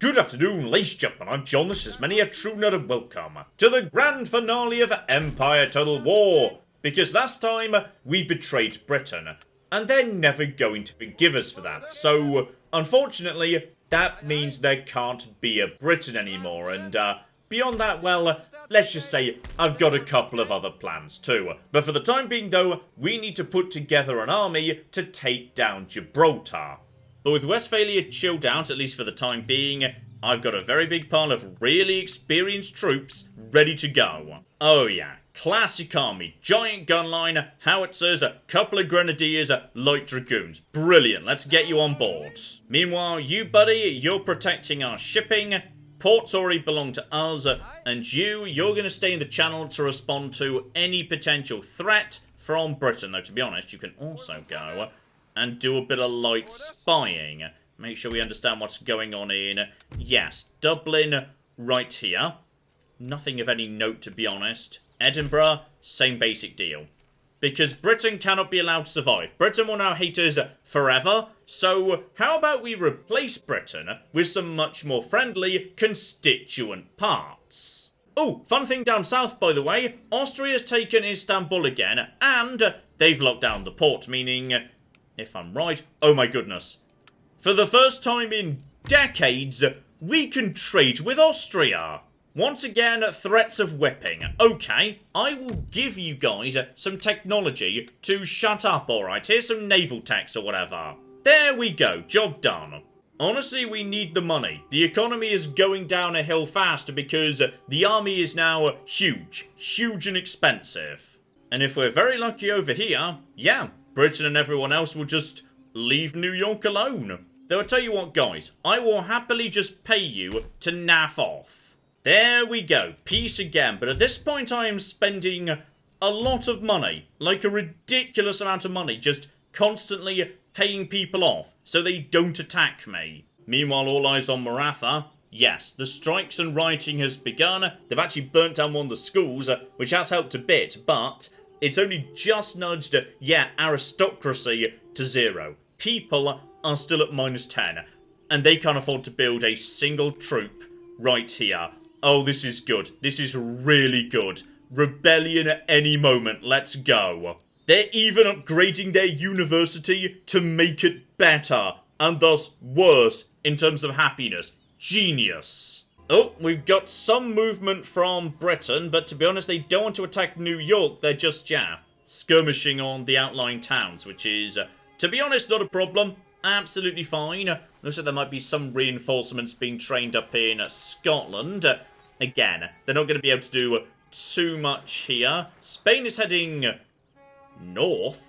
Good afternoon, ladies and gentlemen, I'm John, this is many a true nerd, and welcome to the grand finale of Empire Total War. Because last time, we betrayed Britain, and they're never going to forgive us for that. So, unfortunately, that means there can't be a Britain anymore, and beyond that, well, let's just say I've got a couple of other plans too. But for the time being though, we need to put together an army to take down Gibraltar. But with Westphalia chilled out, at least for the time being, I've got a very big pile of really experienced troops ready to go. Oh yeah, classic army, giant gun line, howitzers, a couple of grenadiers, light dragoons. Brilliant, let's get you on board. Meanwhile, you buddy, you're protecting our shipping. Ports already belong to us, and you're going to stay in the channel to respond to any potential threat from Britain. Though, to be honest, you can also go and do a bit of light spying. Make sure we understand what's going on in, yes, Dublin right here. Nothing of any note, to be honest. Edinburgh, same basic deal. Because Britain cannot be allowed to survive. Britain will now hate us forever. So how about we replace Britain with some much more friendly constituent parts? Oh, fun thing down south, by the way. Austria's taken Istanbul again, and they've locked down the port, meaning, if I'm right, oh my goodness. For the first time in decades, we can trade with Austria. Once again, threats of whipping. Okay, I will give you guys some technology to shut up, alright? Here's some naval techs or whatever. There we go, job done. Honestly, we need the money. The economy is going down a hill fast because the army is now huge. Huge and expensive. And if we're very lucky over here, yeah, Britain and everyone else will just leave New York alone. Though I'll tell you what, guys, I will happily just pay you to naff off. There we go, peace again, but at this point I am spending a lot of money, like a ridiculous amount of money, just constantly paying people off so they don't attack me. Meanwhile, all eyes on Maratha. Yes, the strikes and rioting has begun. They've actually burnt down one of the schools, which has helped a bit, but it's only just nudged, yeah, aristocracy to 0. People are still at -10, and they can't afford to build a single troop right here. Oh, this is good. This is really good. Rebellion at any moment. Let's go. They're even upgrading their university to make it better, and thus worse in terms of happiness. Genius. Oh, we've got some movement from Britain, but to be honest, they don't want to attack New York. They're just, yeah, skirmishing on the outlying towns, which is, to be honest, not a problem. Absolutely fine. Looks like there might be some reinforcements being trained up in Scotland. Again, they're not going to be able to do too much here. Spain is heading north.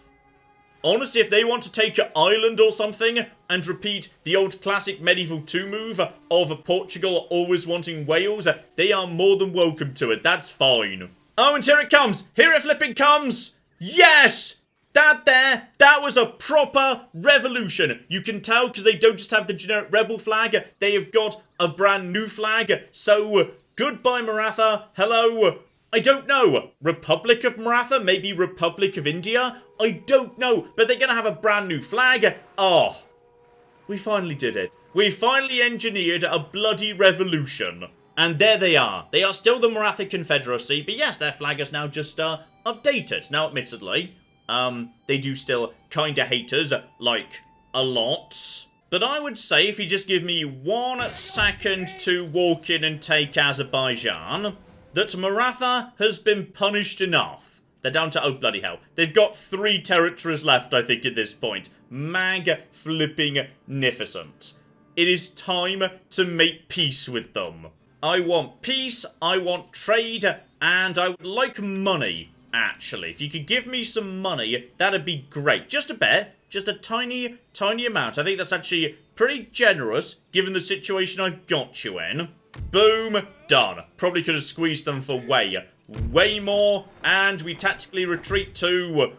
Honestly, if they want to take Ireland or something and repeat the old classic medieval 2 move of Portugal always wanting Wales, they are more than welcome to it. That's fine. Oh, and here it comes. Here it flipping comes. Yes! That was a proper revolution. You can tell because they don't just have the generic rebel flag. They have got a brand new flag. So, goodbye Maratha. Hello. I don't know. Republic of Maratha? Maybe Republic of India? I don't know. But they're going to have a brand new flag. Oh, we finally did it. We finally engineered a bloody revolution. And there they are. They are still the Maratha Confederacy. But yes, their flag is now just updated. Now, admittedly, they do still kinda hate us, like, a lot. But I would say if you just give me 1 second to walk in and take Azerbaijan, that Maratha has been punished enough. They're down to, oh bloody hell, they've got 3 territories left, I think, at this point. Mag-flipping-nificent. It is time to make peace with them. I want peace, I want trade, and I would like money. Actually, if you could give me some money, that'd be great. Just a bit. Just a tiny, tiny amount. I think that's actually pretty generous, given the situation I've got you in. Boom. Done. Probably could have squeezed them for way more. And we tactically retreat to...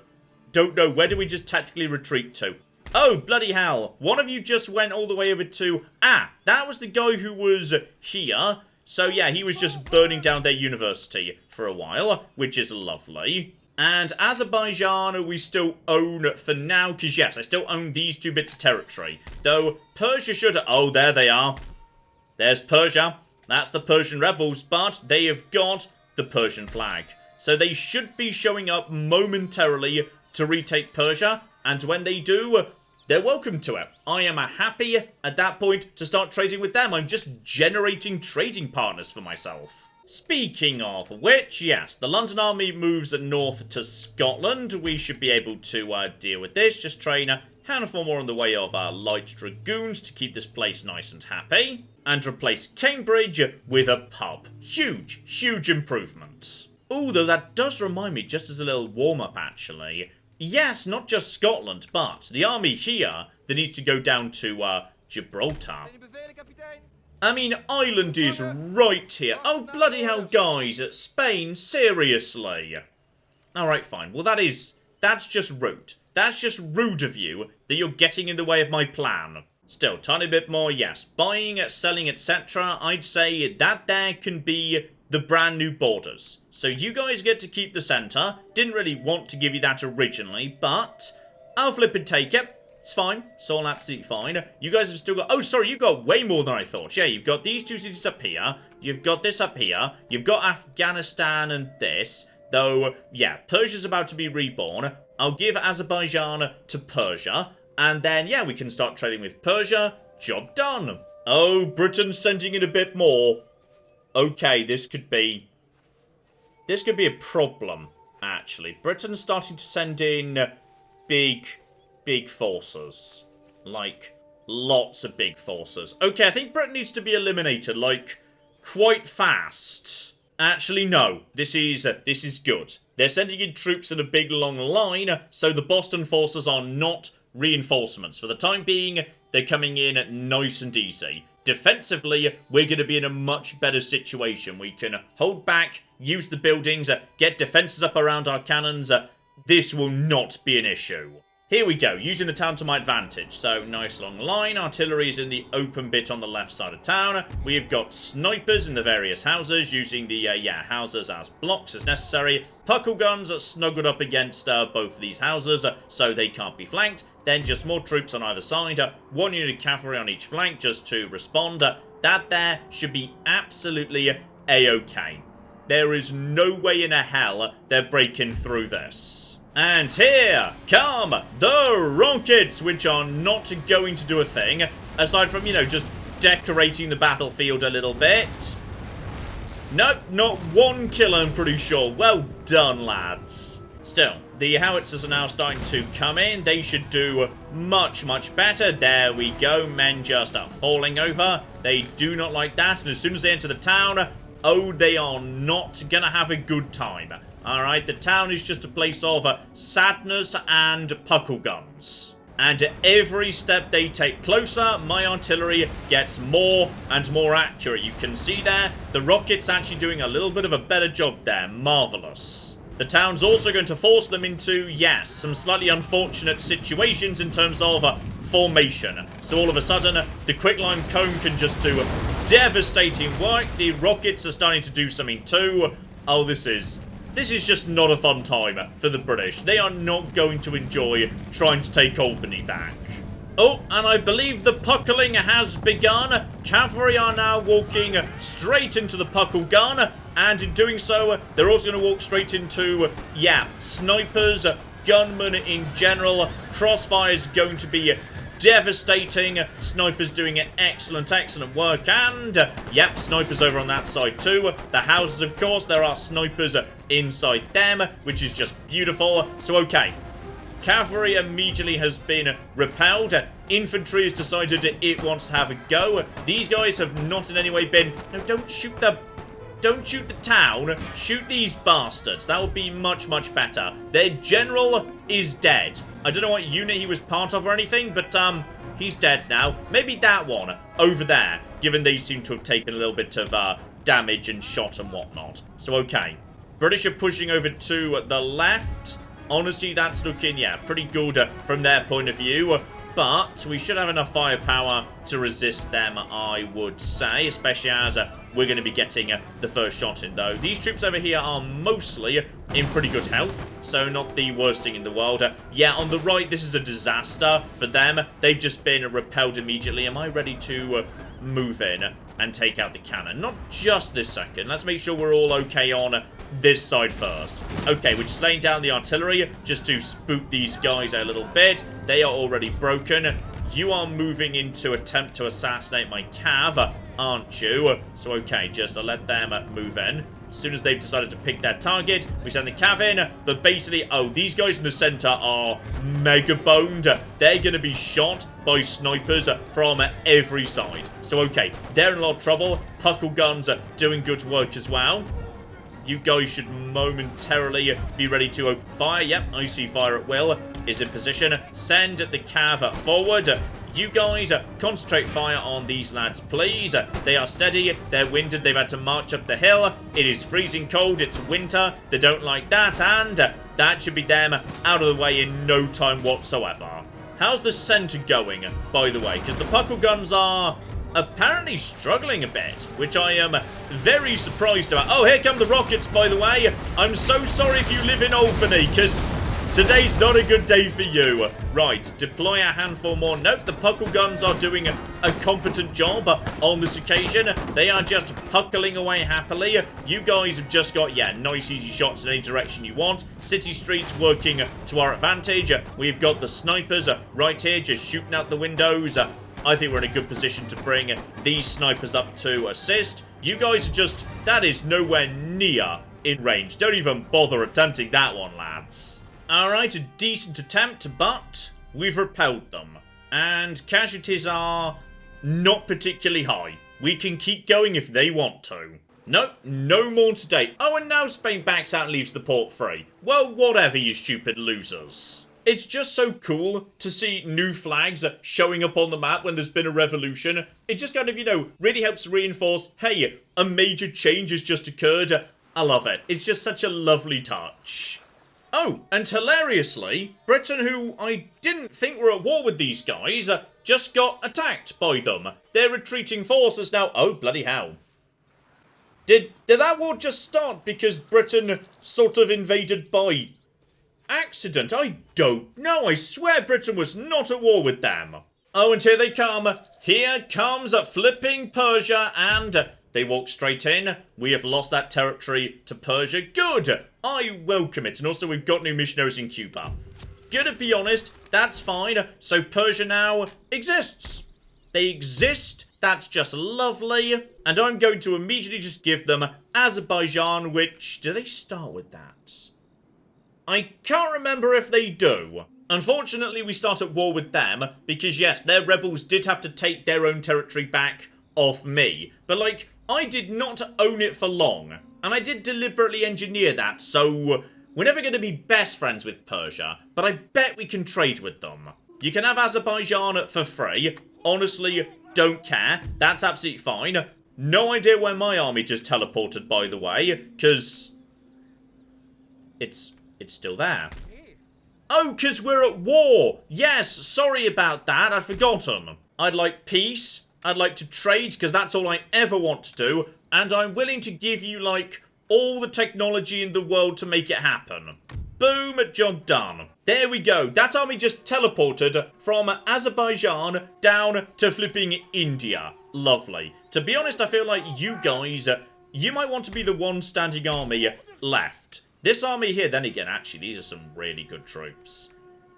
Don't know. Where do we just tactically retreat to? Oh, bloody hell. One of you just went all the way over to... Ah, that was the guy who was here. So yeah, he was just burning down their university for a while, which is lovely. And Azerbaijan we still own for now, because yes, I still own these 2 bits of territory. Though Persia should... Oh, there they are. there's Persia. That's the Persian rebels, but they have got the Persian flag. So they should be showing up momentarily to retake Persia, and when they do, they're welcome to it. I am happy at that point to start trading with them. I'm just generating trading partners for myself. Speaking of which, yes, the London Army moves north to Scotland. We should be able to deal with this. Just train a handful more on the way of light dragoons to keep this place nice and happy. And replace Cambridge with a pub. Huge, huge improvements. Although that does remind me, just as a little warm-up actually, yes, not just Scotland, but the army here that needs to go down to Gibraltar. I mean, Ireland is right here. Oh, bloody hell, guys. Spain, seriously. Alright, fine. Well, that's just rude. That's just rude of you that you're getting in the way of my plan. Still, tiny bit more, yes. Buying, selling, etc. I'd say that there can be the brand new borders. So you guys get to keep the centre. Didn't really want to give you that originally, but I'll flip and take it. It's fine. It's all absolutely fine. You guys have still got... Oh, sorry, you've got way more than I thought. Yeah, you've got these two cities up here. You've got this up here. You've got Afghanistan and this. Though, yeah, Persia's about to be reborn. I'll give Azerbaijan to Persia. And then, yeah, we can start trading with Persia. Job done. Oh, Britain's sending in a bit more. Okay, this could be a problem, actually. Britain's starting to send in big forces. Like, lots of big forces. Okay, I think Britain needs to be eliminated, like, quite fast. Actually, no. This is good. They're sending in troops in a big long line, so the Boston forces are not reinforcements. For the time being, they're coming in nice and easy. Defensively, we're going to be in a much better situation. We can hold back, use the buildings, get defenses up around our cannons. This will not be an issue. Here we go, using the town to my advantage. So, nice long line. Artillery is in the open bit on the left side of town. We've got snipers in the various houses, using the, houses as blocks as necessary. Puckle guns are snuggled up against both of these houses, so they can't be flanked. Then just more troops on either side. One unit of cavalry on each flank just to respond. That there should be absolutely a-okay. There is no way in a hell they're breaking through this. And here come the rockets, which are not going to do a thing, aside from, just decorating the battlefield a little bit. Nope, not one kill, I'm pretty sure. Well done, lads. Still, the howitzers are now starting to come in. They should do much, much better. There we go. Men just are falling over. They do not like that. And as soon as they enter the town, oh, they are not going to have a good time. Alright, the town is just a place of sadness and puckle guns. And every step they take closer, my artillery gets more and more accurate. You can see there, the rocket's actually doing a little bit of a better job there. Marvellous. The town's also going to force them into, yes, some slightly unfortunate situations in terms of formation. So all of a sudden, the quicklime cone can just do devastating work. The rockets are starting to do something too. Oh, this is just not a fun time for the British. They are not going to enjoy trying to take Albany back. Oh, and I believe the puckling has begun. Cavalry are now walking straight into the puckle gun. And in doing so, they're also going to walk straight into, snipers, gunmen in general. Crossfire is going to be devastating. Snipers doing excellent work. And, snipers over on that side too. The houses, of course, there are snipers inside them, which is just beautiful. So, okay. Cavalry immediately has been repelled. Infantry has decided it wants to have a go. These guys have not in any way been... No, don't shoot the town. Shoot these bastards. That would be much, much better. Their general is dead. I don't know what unit he was part of or anything, but, he's dead now. Maybe that one over there, given they seem to have taken a little bit of, damage and shot and whatnot. So, okay. British are pushing over to the left. Honestly, that's looking, pretty good from their point of view. But we should have enough firepower to resist them, I would say. Especially as we're going to be getting the first shot in, though. These troops over here are mostly in pretty good health. So not the worst thing in the world. On the right, this is a disaster for them. They've just been repelled immediately. Am I ready to move in? and take out the cannon. Not just this second. Let's make sure we're all okay on this side first. Okay, we're just laying down the artillery just to spook these guys a little bit. They are already broken. You are moving in to attempt to assassinate my cav, aren't you? So, okay, just let them move in. As soon as they've decided to pick their target, we send the cav in. But basically, oh, these guys in the center are mega boned. They're going to be shot by snipers from every side. So, okay, they're in a lot of trouble. Puckle guns are doing good work as well. You guys should momentarily be ready to open fire. Yep, I see fire at will is in position. Send the cav forward. You guys concentrate fire on these lads, please. They are steady. They're winded. They've had to march up the hill. It is freezing cold. It's winter. They don't like that. And that should be them out of the way in no time whatsoever. How's the center going, by the way? Because the puckle guns are apparently struggling a bit, which I am very surprised about. Oh, here come the rockets, by the way. I'm so sorry if you live in Albany, because today's not a good day for you. Right, deploy a handful more. Nope, the puckle guns are doing a competent job on this occasion. They are just puckling away happily. You guys have just got, yeah, nice easy shots in any direction you want. City streets working to our advantage. We've got the snipers right here just shooting out the windows. I think we're in a good position to bring these snipers up to assist. You guys are just, that is nowhere near in range. Don't even bother attempting that one, lads. Alright, a decent attempt, but we've repelled them. And casualties are not particularly high. We can keep going if they want to. Nope, no more today. Oh, and now Spain backs out and leaves the port free. Well, whatever, you stupid losers. It's just so cool to see new flags showing up on the map when there's been a revolution. It just kind of, you know, really helps reinforce, hey, a major change has just occurred. I love it. It's just such a lovely touch. Oh, and hilariously, Britain, who I didn't think were at war with these guys, just got attacked by them. Their retreating forces now, oh, bloody hell. Did that war just start because Britain sort of invaded by accident? I don't know. I swear Britain was not at war with them. Oh, and here they come. Here comes flipping Persia, and they walk straight in. We have lost that territory to Persia. Good. I welcome it. And also we've got new missionaries in Cuba. Gonna be honest, that's fine. So Persia now exists. They exist. That's just lovely. And I'm going to immediately just give them Azerbaijan, which, do they start with that? I can't remember if they do. Unfortunately, we start at war with them, because yes, their rebels did have to take their own territory back off me. But like, I did not own it for long, and I did deliberately engineer that, so we're never going to be best friends with Persia, but I bet we can trade with them. You can have Azerbaijan for free. Honestly, don't care. That's absolutely fine. No idea where my army just teleported, by the way, because it's still there. Oh, because we're at war. Yes, sorry about that. I'd forgotten. I'd like peace. I'd like to trade, because that's all I ever want to do. And I'm willing to give you, like, all the technology in the world to make it happen. Boom, job done. There we go. That army just teleported from Azerbaijan down to flipping India. Lovely. To be honest, I feel like you guys, you might want to be the one standing army left. This army here, then again, actually, these are some really good troops.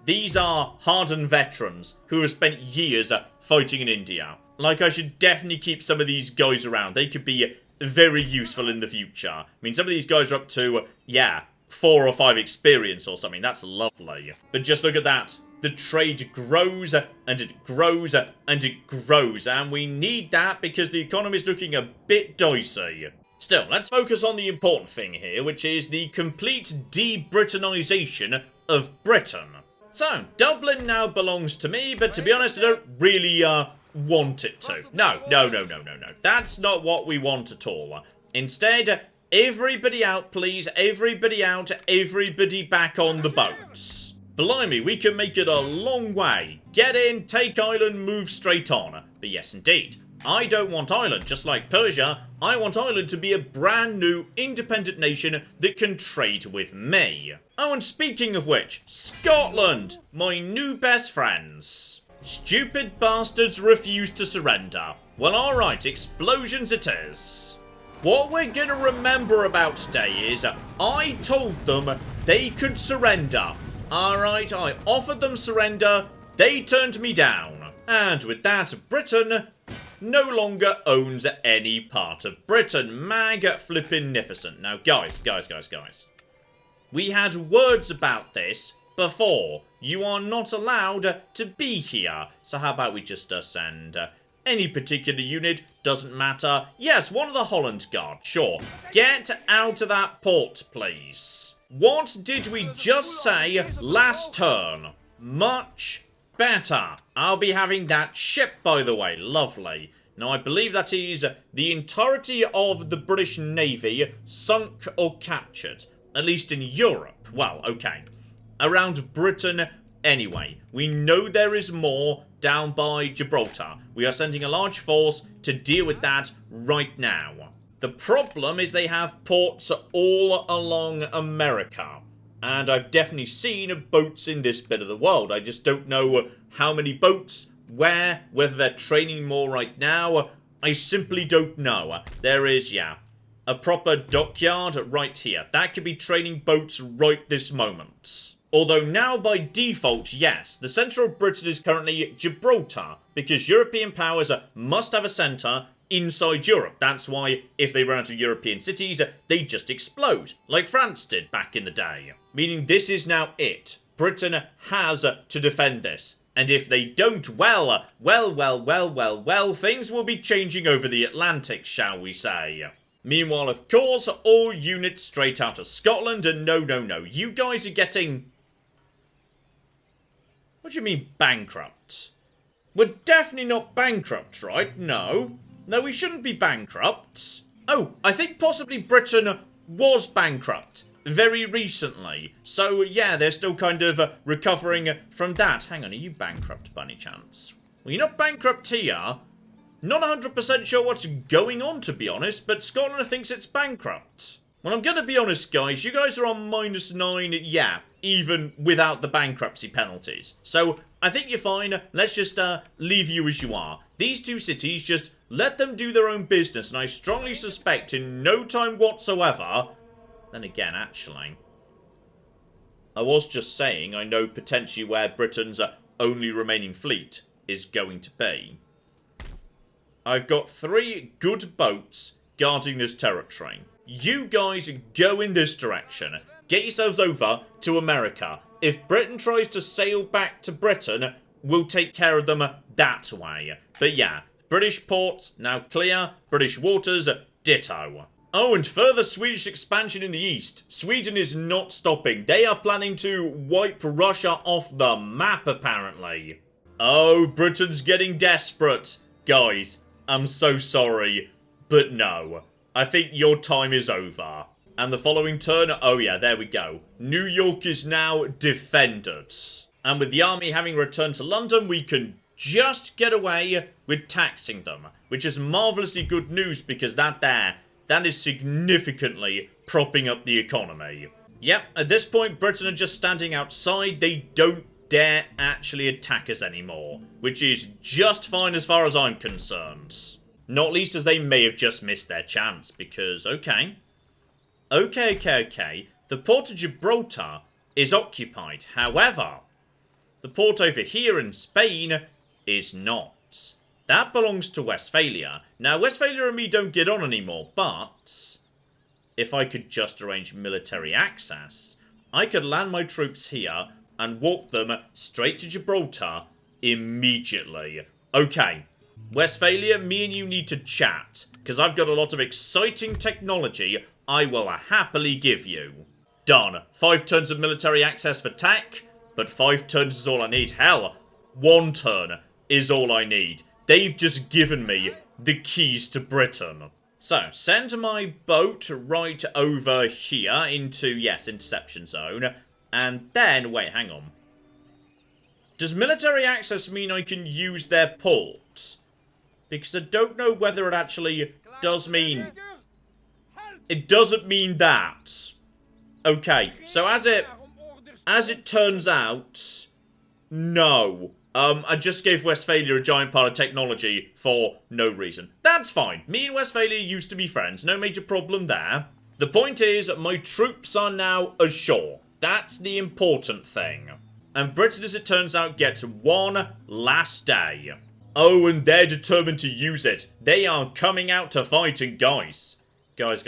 These are hardened veterans who have spent years fighting in India. Like, I should definitely keep some of these guys around. They could be very useful in the future. I mean, some of these guys are up to, yeah, 4 or 5 experience or something. That's lovely. But just look at that. The trade grows, and it grows, and it grows. And we need that because the economy is looking a bit dicey. Still, let's focus on the important thing here, which is the complete de-Britannisation of Britain. So, Dublin now belongs to me, but to be honest, I don't really, want it to. No. That's not what we want at all. Instead, everybody out, please. Everybody out. Everybody back on the boats. Blimey, we can make it a long way. Get in, take Ireland, move straight on. But yes, indeed. I don't want Ireland, just like Persia. I want Ireland to be a brand new independent nation that can trade with me. Oh, and speaking of which, Scotland, my new best friends. Stupid bastards refuse to surrender. Well, alright, explosions it is. What we're gonna remember about today is I told them they could surrender. Alright, I offered them surrender, they turned me down. And with that, Britain no longer owns any part of Britain. Mag-flippin-nificent. Now, guys. We had words about this before. You are not allowed to be here. So how about we just send any particular unit? Doesn't matter. Yes, one of the Holland Guard. Sure. Get out of that port, please. What did we just say last turn? Much better. I'll be having that ship, by the way. Lovely. Now, I believe that is the entirety of the British Navy sunk or captured. At least in Europe. Well, okay. Around Britain, anyway. We know there is more down by Gibraltar. We are sending a large force to deal with that right now. The problem is they have ports all along America. And I've definitely seen boats in this bit of the world. I just don't know how many boats, where, whether they're training more right now. I simply don't know. There is, yeah, a proper dockyard right here. That could be training boats right this moment. Although now by default, yes, the centre of Britain is currently Gibraltar, because European powers must have a centre inside Europe. That's why if they run out of European cities, they just explode, like France did back in the day. Meaning this is now it. Britain has to defend this. And if they don't, well, things will be changing over the Atlantic, shall we say. Meanwhile, of course, all units straight out of Scotland, and no, you guys are getting... What do you mean, bankrupt? We're definitely not bankrupt, right? No. No, we shouldn't be bankrupt. Oh, I think possibly Britain was bankrupt very recently. So, yeah, they're still kind of recovering from that. Hang on, are you bankrupt by any chance? Well, you're not bankrupt here. Not 100% sure what's going on, to be honest, but Scotland thinks it's bankrupt. Well, I'm going to be honest, guys. You guys are on -9, yeah, even without the bankruptcy penalties. So, I think you're fine. Let's just leave you as you are. These two cities, just let them do their own business, and I strongly suspect in no time whatsoever... Then again, actually, I was just saying I know potentially where Britain's only remaining fleet is going to be. I've got 3 good boats guarding this territory. You guys go in this direction. Get yourselves over to America. If Britain tries to sail back to Britain, we'll take care of them that way. But yeah, British ports now clear. British waters, ditto. Oh, and further Swedish expansion in the east. Sweden is not stopping. They are planning to wipe Russia off the map, apparently. Oh, Britain's getting desperate. Guys, I'm so sorry, but no. I think your time is over. And the following turn, oh yeah, there we go. New York is now defended. And with the army having returned to London, we can just get away with taxing them. Which is marvellously good news because that is significantly propping up the economy. Yep, at this point, Britain are just standing outside. They don't dare actually attack us anymore. Which is just fine as far as I'm concerned. Not least as they may have just missed their chance. Because, okay. The port of Gibraltar is occupied. However, the port over here in Spain is not. That belongs to Westphalia. Now, Westphalia and me don't get on anymore, but if I could just arrange military access, I could land my troops here and walk them straight to Gibraltar immediately. Okay, Westphalia, me and you need to chat, because I've got a lot of exciting technology I will happily give you. Done. 5 turns of military access for TAC, but 5 turns is all I need. Hell, 1 turn is all I need. They've just given me the keys to Britain. So, send my boat right over here into, yes, interception zone. And then, wait, hang on. Does military access mean I can use their ports? Because I don't know whether it actually does mean... It doesn't mean that. Okay, so as it turns out, no. I just gave Westphalia a giant pile of technology for no reason. That's fine. Me and Westphalia used to be friends. No major problem there. The point is, my troops are now ashore. That's the important thing. And Britain, as it turns out, gets one last day. Oh, and they're determined to use it. They are coming out to fight, and guys. Guys.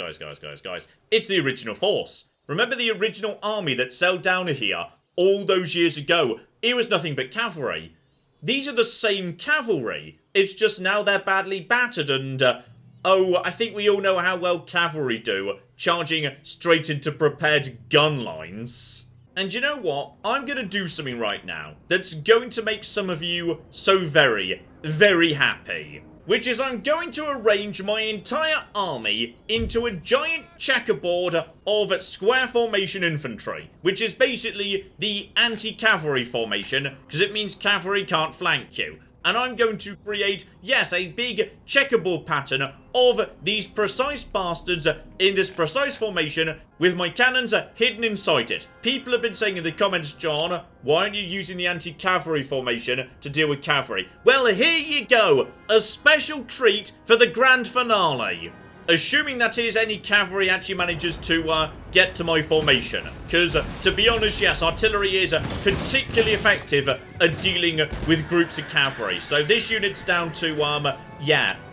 It's the original force. Remember the original army that sailed down here all those years ago? It was nothing but cavalry. These are the same cavalry. It's just now they're badly battered and... oh, I think we all know how well cavalry do, charging straight into prepared gun lines. And you know what? I'm going to do something right now that's going to make some of you so very, very happy. Which is I'm going to arrange my entire army into a giant checkerboard of square formation infantry. Which is basically the anti-cavalry formation, because it means cavalry can't flank you. And I'm going to create, yes, a big checkerboard pattern of these precise bastards in this precise formation with my cannons hidden inside it. People have been saying in the comments, John, why aren't you using the anti-cavalry formation to deal with cavalry? Well, here you go. A special treat for the grand finale. Assuming that is any cavalry actually manages to get to my formation. Because, to be honest, yes, artillery is particularly effective at dealing with groups of cavalry. So this unit's down to,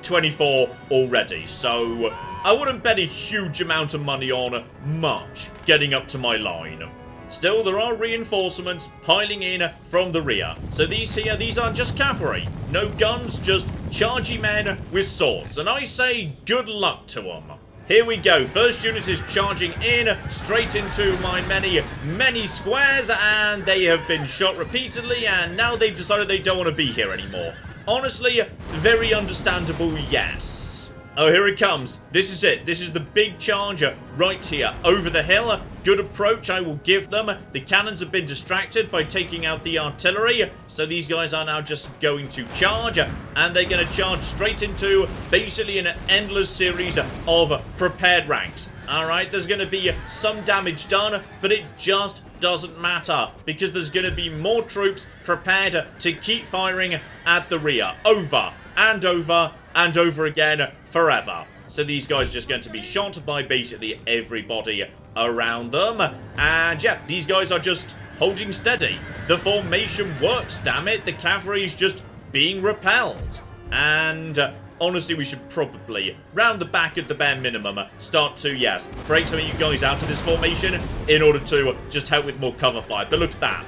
24 already. So I wouldn't bet a huge amount of money on much getting up to my line. Still, there are reinforcements piling in from the rear. So these are just cavalry. No guns, just chargy men with swords. And I say good luck to them. Here we go. First unit is charging in straight into my many squares. And they have been shot repeatedly. And now they've decided they don't want to be here anymore. Honestly, very understandable, yes. Oh, here it comes. This is it. This is the big charger right here. Over the hill. Good approach, I will give them. The cannons have been distracted by taking out the artillery. So these guys are now just going to charge. And they're going to charge straight into basically an endless series of prepared ranks. Alright, there's going to be some damage done, but it just doesn't matter. Because there's going to be more troops prepared to keep firing at the rear. Over and over and over again forever. So these guys are just going to be shot by basically everybody around them. And yeah, these guys are just holding steady. The formation works, damn it. The cavalry is just being repelled. And honestly, we should probably, round the back at the bare minimum, start to, yes, break some of you guys out of this formation in order to just help with more cover fire. But look at that.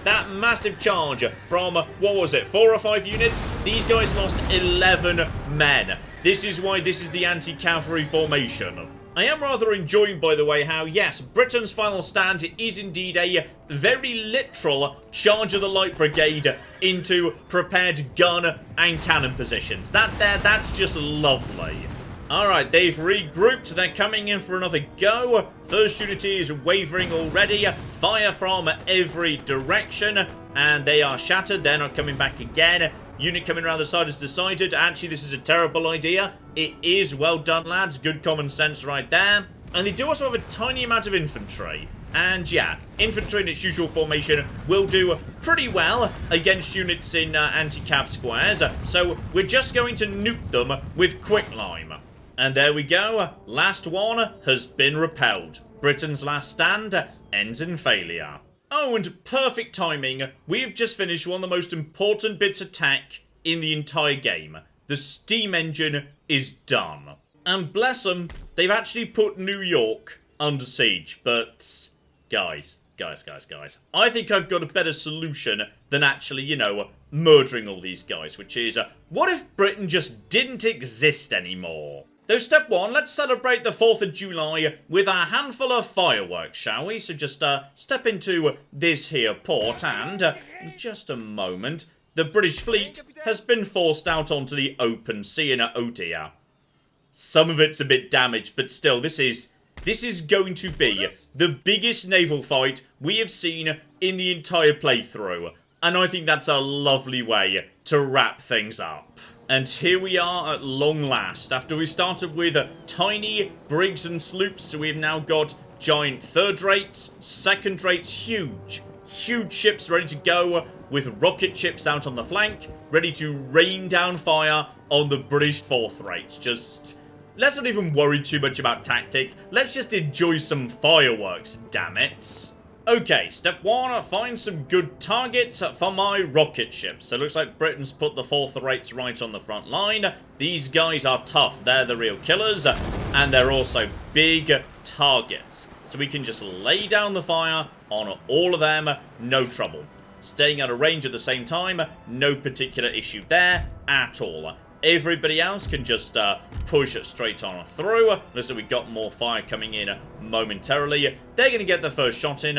That massive charge from, what was it, 4 or 5 units? These guys lost 11 men. This is why this is the anti-cavalry formation. I am rather enjoying, by the way, how, yes, Britain's final stand is indeed a very literal charge of the Light Brigade into prepared gun and cannon positions. That's just lovely. Alright, they've regrouped. They're coming in for another go. First unit is wavering already. Fire from every direction. And they are shattered. They're not coming back again. Unit coming around the side has decided, actually, this is a terrible idea. It is. Well done, lads. Good common sense right there. And they do also have a tiny amount of infantry. And yeah, infantry in its usual formation will do pretty well against units in anti-cav squares. So we're just going to nuke them with quicklime. And there we go. Last one has been repelled. Britain's last stand ends in failure. Oh, and perfect timing. We've just finished one of the most important bits of tech in the entire game. The steam engine is done. And bless them, they've actually put New York under siege. But, guys. I think I've got a better solution than actually, you know, murdering all these guys. Which is, what if Britain just didn't exist anymore? Though step 1, let's celebrate the 4th of July with a handful of fireworks, shall we? So just step into this here port and, in just a moment, the British fleet has been forced out onto the open sea and oh dear. Some of it's a bit damaged, but still, this is going to be the biggest naval fight we have seen in the entire playthrough. And I think that's a lovely way to wrap things up. And here we are at long last. After we started with tiny brigs and sloops, we've now got giant third rates, second rates, huge ships ready to go. with rocket ships out on the flank, ready to rain down fire on the British fourth rate. Just, let's not even worry too much about tactics. Let's just enjoy some fireworks, damn it. Okay, step 1, find some good targets for my rocket ships. So it looks like Britain's put the fourth rates right on the front line. These guys are tough. They're the real killers. And they're also big targets. So we can just lay down the fire on all of them. No trouble. Staying out of range at the same time. No particular issue there at all. Everybody else can just push it straight on through. Looks like we've got more fire coming in momentarily. They're going to get the first shot in.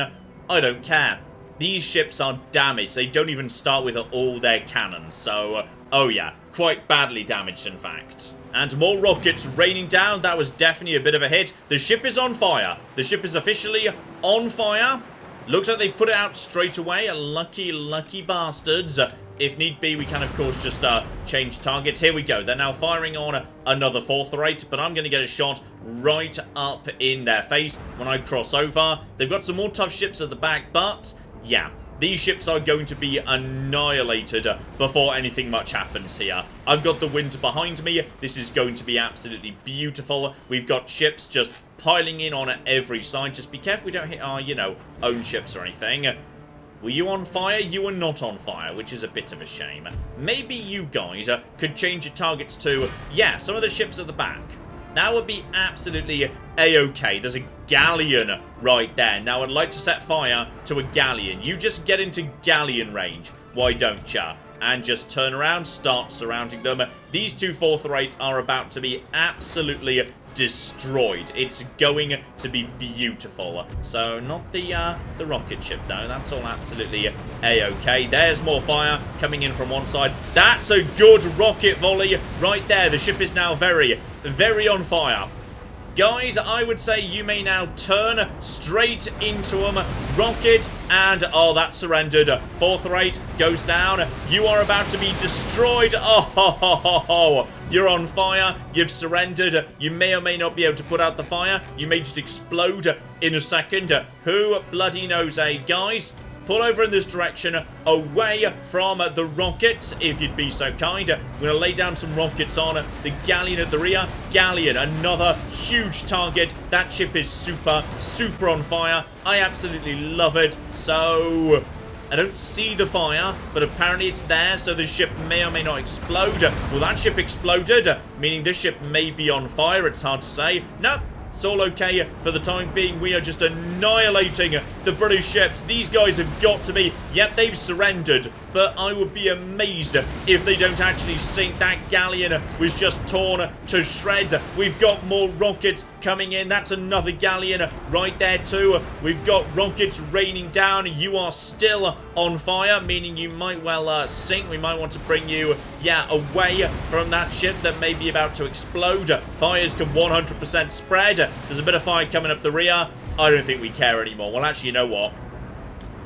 I don't care. These ships are damaged. They don't even start with all their cannons. So, oh yeah, quite badly damaged in fact. And more rockets raining down. That was definitely a bit of a hit. The ship is on fire. The ship is officially on fire. Looks like they put it out straight away. Lucky, lucky bastards. If need be, we can, of course, just change targets. Here we go. They're now firing on another fourth rate, but I'm going to get a shot right up in their face when I cross over. They've got some more tough ships at the back, but, yeah, these ships are going to be annihilated before anything much happens here. I've got the wind behind me. This is going to be absolutely beautiful. We've got ships just piling in on every side. Just be careful we don't hit our, you know, own ships or anything. Were you on fire? You were not on fire, which is a bit of a shame. Maybe you guys could change your targets to, yeah, some of the ships at the back. That would be absolutely a-okay. There's a galleon right there. Now, I'd like to set fire to a galleon. You just get into galleon range. Why don't ya? And just turn around, start surrounding them. These two fourth rates are about to be absolutely destroyed. It's going to be beautiful. So not the rocket ship though. That's all absolutely a-okay. There's more fire coming in from one side. That's a good rocket volley right there. The ship is now very, very on fire. Guys, I would say you may now turn straight into them. Rocket, and oh, that surrendered. Fourth rate goes down. You are about to be destroyed. Oh, ho, ho, ho, ho. You're on fire. You've surrendered. You may or may not be able to put out the fire. You may just explode in a second. Who bloody knows, eh, guys? Pull over in this direction, away from the rockets, if you'd be so kind. We're going to lay down some rockets on the galleon at the rear. Galleon, another huge target. That ship is super, super on fire. I absolutely love it. So, I don't see the fire, but apparently it's there, so the ship may or may not explode. Well, that ship exploded, meaning this ship may be on fire. It's hard to say. No. It's all okay for the time being. We are just annihilating the British ships. These guys have got to be... Yep, they've surrendered. But I would be amazed if they don't actually sink. That galleon was just torn to shreds. We've got more rockets coming in. That's another galleon right there too. We've got rockets raining down. You are still on fire, meaning you might well sink. We might want to bring you, yeah, away from that ship that may be about to explode. Fires can 100% spread. There's a bit of fire coming up the rear. I don't think we care anymore. Well, actually, you know what?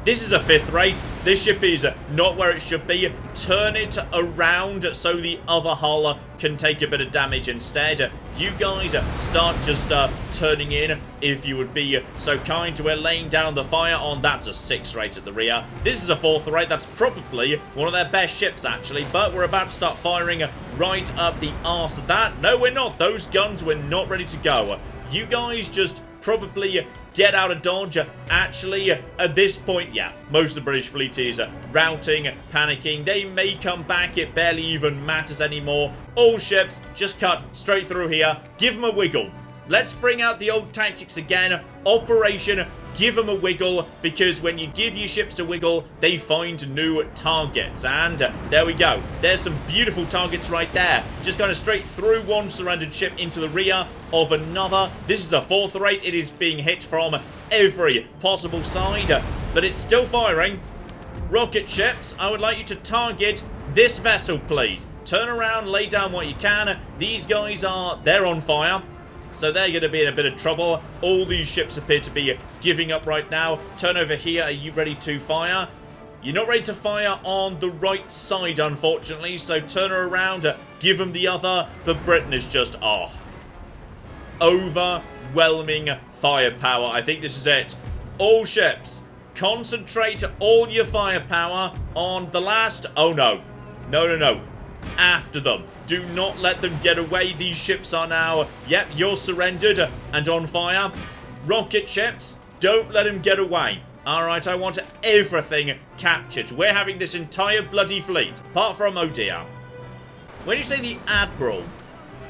This is a fifth rate. This ship is not where it should be. Turn it around so the other hull can take a bit of damage instead. You guys start just turning in, if you would be so kind. We're laying down the fire on. That's a sixth rate at the rear. This is a fourth rate. That's probably one of their best ships, actually. But we're about to start firing right up the arse of that. No, we're not. Those guns, we're not ready to go. You guys just probably get out of dodge. Actually, at this point, yeah, most of the British fleet is routing, panicking. They may come back. It barely even matters anymore. All ships just cut straight through here. Give them a wiggle. Let's bring out the old tactics again. Operation Give them a wiggle, because when you give your ships a wiggle, they find new targets. And there we go. There's some beautiful targets right there. Just going straight through one surrendered ship into the rear of another. This is a fourth rate. It is being hit from every possible side, but it's still firing. Rocket ships, I would like you to target this vessel, please. Turn around, lay down what you can. These guys they're on fire. So they're going to be in a bit of trouble. All these ships appear to be giving up right now. Turn over here. Are you ready to fire? You're not ready to fire on the right side, unfortunately. So turn her around. Give them the other. But Britain is just, overwhelming firepower. I think this is it. All ships, concentrate all your firepower on the last... Oh, no. No. After them. Do not let them get away. These ships are now... Yep, you're surrendered and on fire. Rocket ships, don't let them get away. Alright, I want everything captured. We're having this entire bloody fleet. Apart from, oh dear. When you say the Admiral...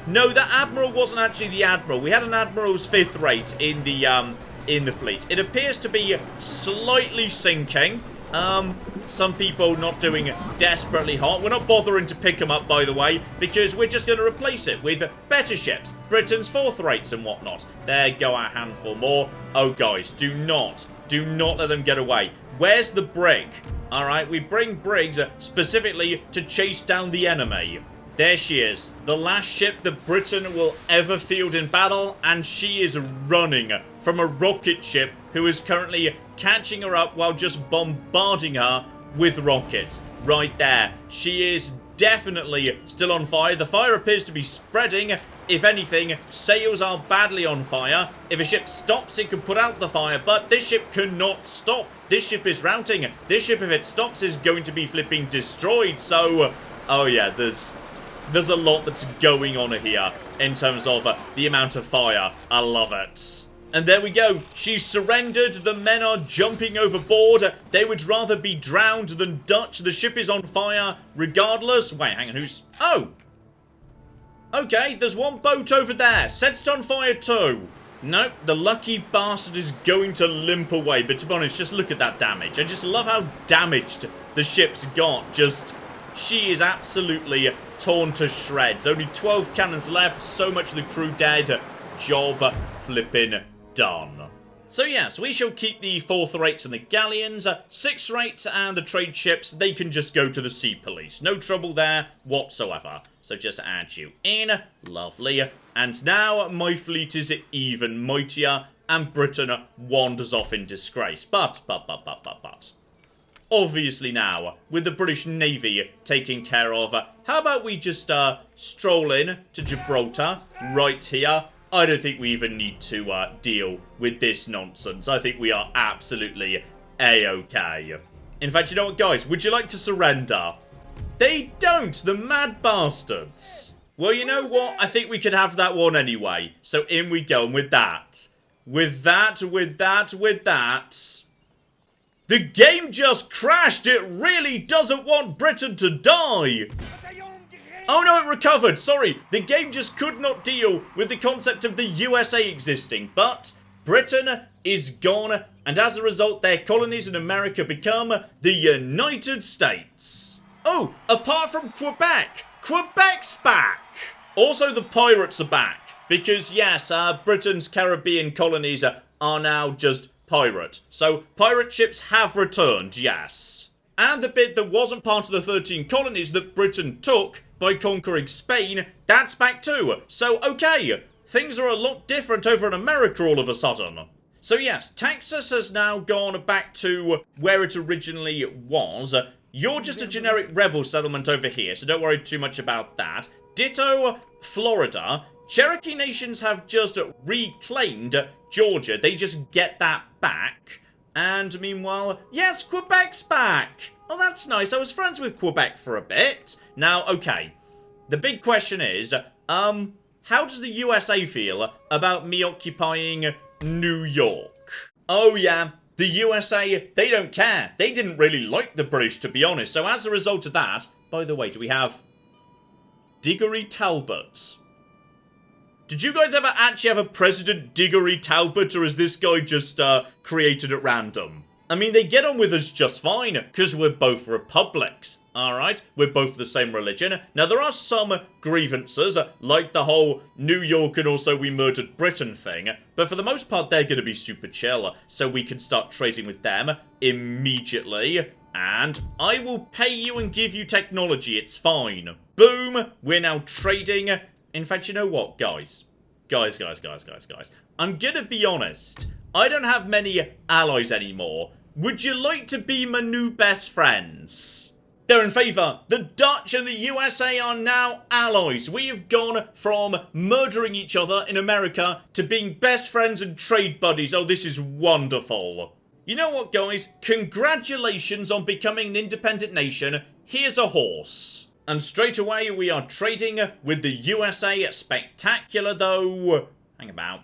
No, the Admiral wasn't actually the Admiral. We had an Admiral's 5th rate in the fleet. It appears to be slightly sinking. Some people not doing desperately hot. We're not bothering to pick them up, by the way, because we're just going to replace it with better ships. Britain's 4th rates and whatnot. There go a handful more. Oh, guys, do not let them get away. Where's the brig? Alright, we bring brigs specifically to chase down the enemy. There she is, the last ship that Britain will ever field in battle, and she is running from a rocket ship who is currently catching her up while just bombarding her with rockets. Right there. She is definitely still on fire. The fire appears to be spreading. If anything, sails are badly on fire. If a ship stops, it can put out the fire, but this ship cannot stop. This ship is routing. This ship, if it stops, is going to be flipping destroyed. So, oh yeah, there's a lot that's going on here in terms of the amount of fire. I love it. And there we go. She's surrendered. The men are jumping overboard. They would rather be drowned than Dutch. The ship is on fire regardless. Wait, hang on. Who's... Oh. Okay, there's one boat over there. Sets it on fire too. Nope, the lucky bastard is going to limp away. But to be honest, just look at that damage. I just love how damaged the ship's got. Just... She is absolutely torn to shreds. Only 12 cannons left. So much of the crew dead. Job flipping done. So yes, we shall keep the 4th rates and the galleons. 6th rates and the trade ships, they can just go to the sea police. No trouble there whatsoever. So just add you in. Lovely. And now my fleet is even mightier and Britain wanders off in disgrace. But. Obviously now, with the British Navy taken care of, how about we just stroll in to Gibraltar right here? I don't think we even need to deal with this nonsense. I think we are absolutely A-okay. In fact, you know what, guys? Would you like to surrender? They don't, the mad bastards. Well, you know what? I think we could have that one anyway. So in we go, and with that. With that. The game just crashed! It really doesn't want Britain to die! Oh no, it recovered! Sorry, the game just could not deal with the concept of the USA existing. But Britain is gone, and as a result, their colonies in America become the United States. Oh, apart from Quebec! Quebec's back! Also, the pirates are back. Because, yes, Britain's Caribbean colonies are now just pirate. So, pirate ships have returned, yes. And the bit that wasn't part of the 13 colonies that Britain took by conquering Spain, that's back too. So, okay, things are a lot different over in America all of a sudden. So yes, Texas has now gone back to where it originally was. You're just a generic rebel settlement over here, so don't worry too much about that. Ditto, Florida. Cherokee nations have just reclaimed Georgia. They just get that back. And meanwhile, yes, Quebec's back. Oh, that's nice. I was friends with Quebec for a bit. Now, okay. The big question is, how does the USA feel about me occupying New York? Oh, yeah. The USA, they don't care. They didn't really like the British, to be honest. So as a result of that, by the way, do we have Diggory Talbot? Did you guys ever actually have a President Diggory Talbot, or is this guy just created at random? I mean, they get on with us just fine, because we're both republics, alright? We're both the same religion. Now, there are some grievances, like the whole New York and also we murdered Britain thing, but for the most part, they're going to be super chill, so we can start trading with them immediately. And I will pay you and give you technology, it's fine. Boom, we're now trading. In fact, you know what, guys? Guys. I'm gonna be honest. I don't have many allies anymore. Would you like to be my new best friends? They're in favour. The Dutch and the USA are now allies. We have gone from murdering each other in America to being best friends and trade buddies. Oh, this is wonderful. You know what, guys? Congratulations on becoming an independent nation. Here's a horse. And straight away, we are trading with the USA. Spectacular, though. Hang about.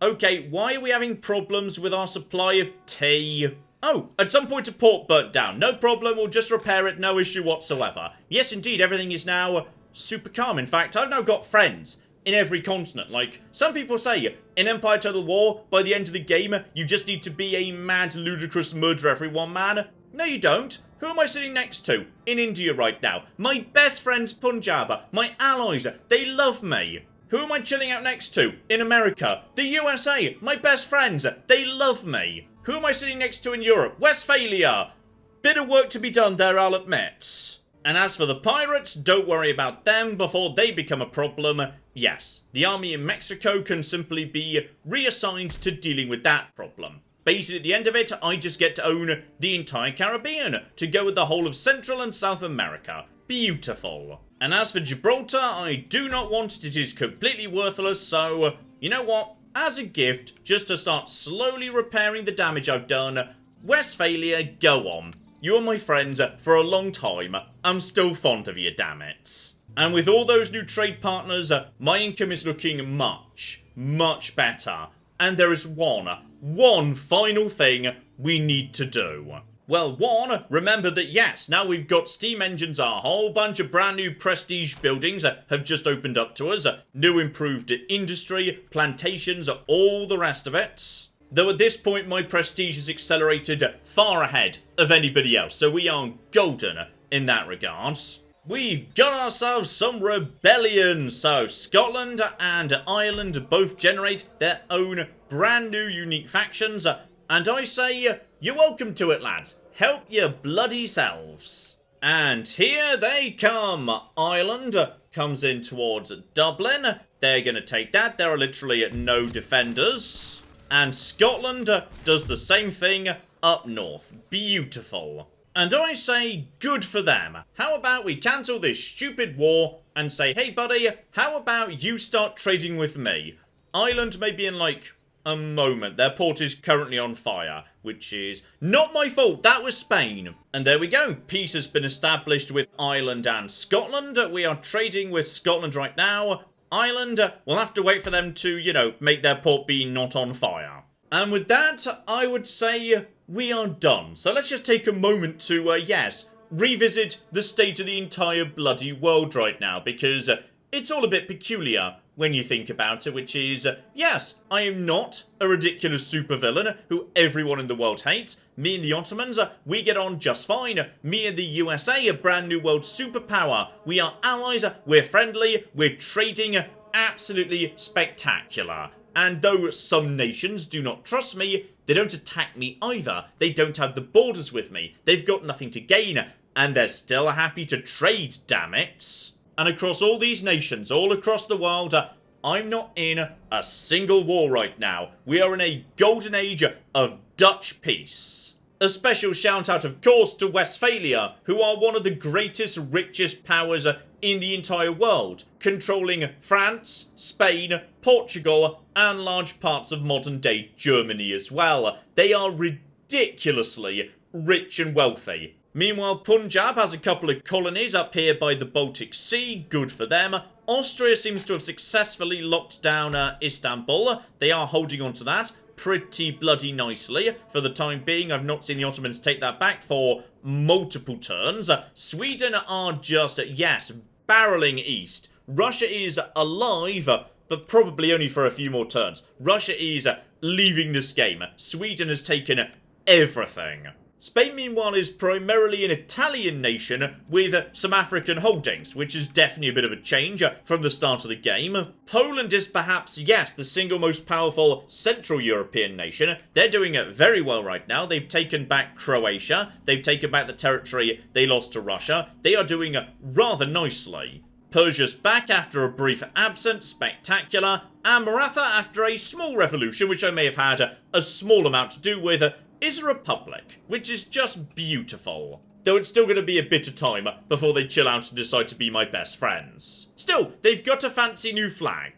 Okay, why are we having problems with our supply of tea? Oh, at some point a port burnt down. No problem, we'll just repair it, no issue whatsoever. Yes, indeed, everything is now super calm. In fact, I've now got friends in every continent. Like, some people say, in Empire Total War, by the end of the game, you just need to be a mad, ludicrous murderer everyone, man. No, you don't. Who am I sitting next to in India right now? My best friends Punjab, my allies, they love me. Who am I chilling out next to in America? The USA, my best friends, they love me. Who am I sitting next to in Europe? Westphalia. Bit of work to be done there, I'll admit. And as for the pirates, don't worry about them before they become a problem. Yes, the army in Mexico can simply be reassigned to dealing with that problem. Basically, at the end of it, I just get to own the entire Caribbean, to go with the whole of Central and South America. Beautiful. And as for Gibraltar, I do not want it. It is completely worthless, so, you know what? As a gift, just to start slowly repairing the damage I've done, Westphalia, go on. You are my friends for a long time. I'm still fond of you, damn it. And with all those new trade partners, my income is looking much, much better. And there is one final thing we need to do. Well, one, remember that yes, now we've got steam engines, a whole bunch of brand new prestige buildings have just opened up to us, new improved industry, plantations, all the rest of it. Though at this point my prestige has accelerated far ahead of anybody else, so we are golden in that regard. We've got ourselves some rebellion, so Scotland and Ireland both generate their own brand new unique factions, and I say, you're welcome to it, lads. Help your bloody selves. And here they come. Ireland comes in towards Dublin. They're going to take that. There are literally no defenders. And Scotland does the same thing up north. Beautiful. And I say, good for them. How about we cancel this stupid war and say, hey buddy, how about you start trading with me? Ireland may be in like a moment. Their port is currently on fire, which is not my fault. That was Spain. And there we go. Peace has been established with Ireland and Scotland. We are trading with Scotland right now. Ireland, we'll have to wait for them to, you know, make their port be not on fire. And with that, I would say we are done. So let's just take a moment to, yes, revisit the state of the entire bloody world right now, because it's all a bit peculiar when you think about it, which is, yes, I am not a ridiculous supervillain who everyone in the world hates. Me and the Ottomans, we get on just fine. Me and the USA, a brand new world superpower. We are allies, we're friendly, we're trading, absolutely spectacular. And though some nations do not trust me, they don't attack me either. They don't have the borders with me. They've got nothing to gain, and they're still happy to trade, damn it. And across all these nations, all across the world, I'm not in a single war right now. We are in a golden age of Dutch peace. A special shout out, of course, to Westphalia, who are one of the greatest, richest powers in the entire world, controlling France, Spain, Portugal, and large parts of modern-day Germany as well. They are ridiculously rich and wealthy. Meanwhile, Punjab has a couple of colonies up here by the Baltic Sea. Good for them. Austria seems to have successfully locked down Istanbul. They are holding on to that pretty bloody nicely for the time being. I've not seen the Ottomans take that back for multiple turns. Sweden are just, yes, barreling east. Russia is alive, but probably only for a few more turns. Russia is leaving this game. Sweden has taken everything. Spain, meanwhile, is primarily an Italian nation with some African holdings, which is definitely a bit of a change from the start of the game. Poland is perhaps, yes, the single most powerful Central European nation. They're doing it very well right now. They've taken back Croatia. They've taken back the territory they lost to Russia. They are doing rather nicely. Persia's back after a brief absence, spectacular. And Maratha, after a small revolution, which I may have had a small amount to do with, is a republic, which is just beautiful. Though it's still going to be a bit of time before they chill out and decide to be my best friends. Still, they've got a fancy new flag.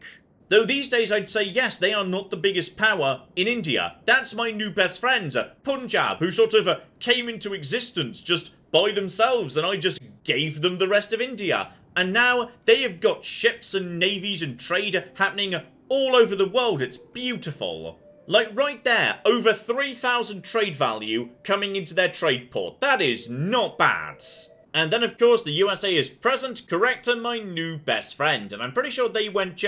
Though these days I'd say yes, they are not the biggest power in India. That's my new best friends, Punjab, who sort of came into existence just by themselves, and I just gave them the rest of India. And now they have got ships and navies and trade happening all over the world. It's beautiful. Like right there, over 3,000 trade value coming into their trade port. That is not bad. And then, of course, the USA is present, correct, and my new best friend. And I'm pretty sure they went,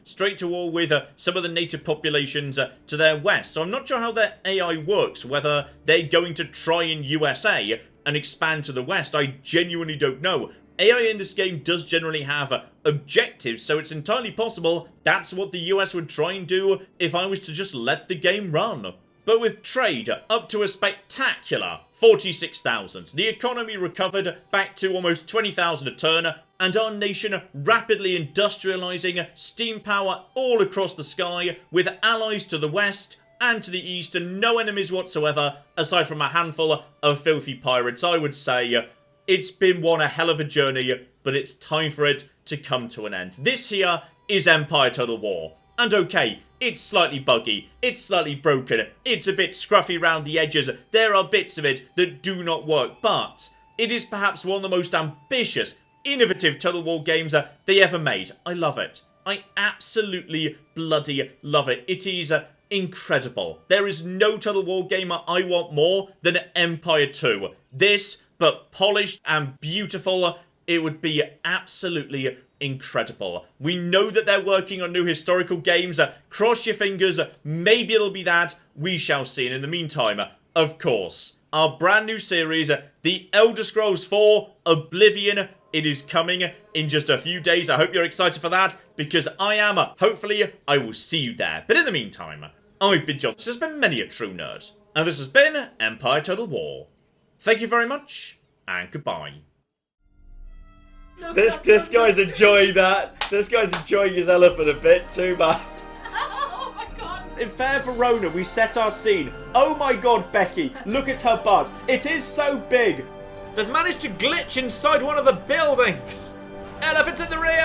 straight to war with some of the native populations to their west. So I'm not sure how their AI works, whether they're going to try in USA and expand to the west. I genuinely don't know. AI in this game does generally have objectives, so it's entirely possible that's what the US would try and do if I was to just let the game run. But with trade up to a spectacular 46,000, the economy recovered back to almost 20,000 a turn, and our nation rapidly industrializing, steam power all across the sky, with allies to the west and to the east, and no enemies whatsoever, aside from a handful of filthy pirates. I would say it's been one hell of a journey, but it's time for it to come to an end. This here is Empire Total War. And okay, it's slightly buggy, it's slightly broken, it's a bit scruffy around the edges, there are bits of it that do not work, but it is perhaps one of the most ambitious, innovative Total War games they ever made. I love it. I absolutely bloody love it. It is incredible. There is no Total War game I want more than Empire 2. This, but polished and beautiful, it would be absolutely incredible. We know that they're working on new historical games. Cross your fingers, maybe it'll be that. We shall see. And in the meantime, of course, our brand new series, The Elder Scrolls 4 Oblivion, it is coming in just a few days. I hope you're excited for that, because I am. Hopefully, I will see you there. But in the meantime, I've been John. This has been Many a True Nerd, and this has been Empire Total War. Thank you very much, and goodbye. This guy's enjoying that. This guy's enjoying his elephant a bit too much. Oh my god. In Fair Verona, we set our scene. Oh my god, Becky, look at her butt. It is so big. They've managed to glitch inside one of the buildings. Elephants in the rear!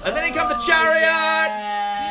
And then in come the chariots!